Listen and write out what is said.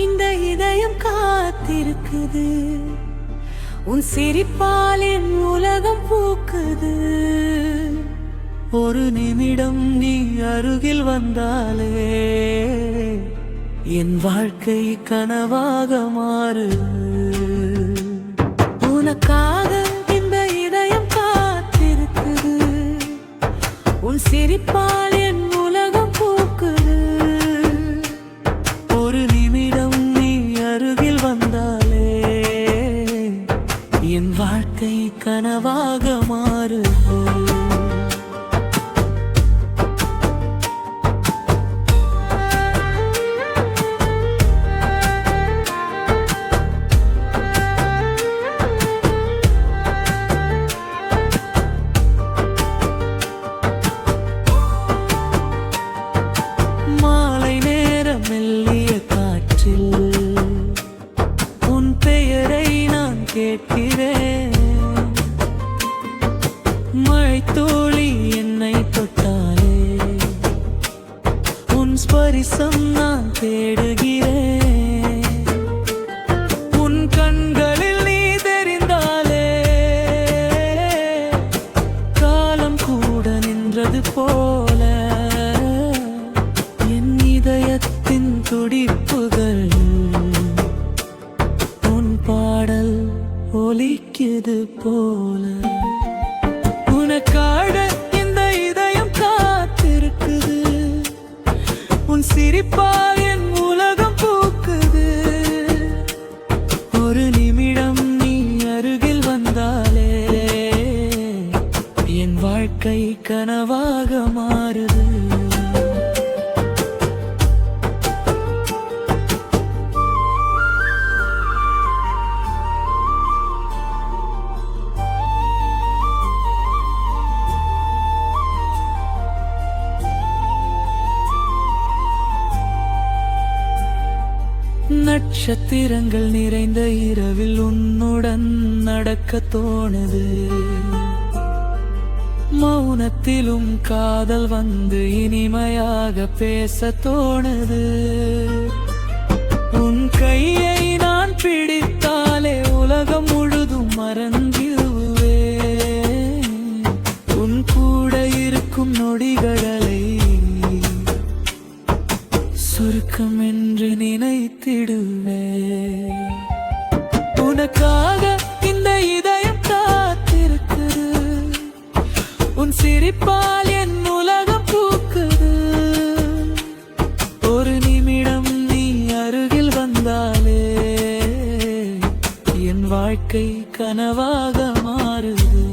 இந்த இதயம் காத்திருக்குது. உன் சிரிப்பால் என் உலகம் பூக்குது. ஒரு நிமிடம் நீ அருகில் வந்தாலே என் வாழ்க்கை கனவாக மாறு. உனக்காக இந்த இதயம் காத்திருக்குது. உன் சிரிப்பால் என் உலகம் பூக்குது. ஒரு நிமிடம் நீ அருகில் வந்தாலே என் வாழ்க்கை கனவாக மாறு. உன் பெயரை நான் கேட்கிறேன். மழைத்தோழி என்னை தொட்டாலே உன் ஸ்பரிசம் நான் தேடுகிறேன். உன் கண்களில் நீ தெரிந்தாலே காலம் கூட நின்றது போல என் இதயத்தின் துடிப்புகள் உன் பாடல் ஒலிக்குது போல. உனக்காக இந்த இதயம் காத்திருக்குது. உன் சிரிப்பால் என் உலகம் பூக்குது. ஒரு நிமிடம் நீ அருகில் வந்தாலே என் வாழ்க்கை கனவாக மாறுது. நட்சத்திரங்கள் நிறைந்த இரவில் உன்னுடன் நடக்க தோணுது. மௌனத்திலும் காதல் வந்து இனிமையாக பேச தோணுது. உன் கையை நான் பிடித்தாலே உலகம் முழுதும் மறந்திடுவே. உன் கூட இருக்கும் நொடிகளை சுருக்கம் என்று நினைத்திடுவே. உனக்காக இந்த இதயம் காத்திருக்குது. உன் சிரிப்பால் என் உலகம் பூக்குது. ஒரு நிமிடம் நீ அருகில் வந்தாலே என் வாழ்க்கை கனவாக மாறுது.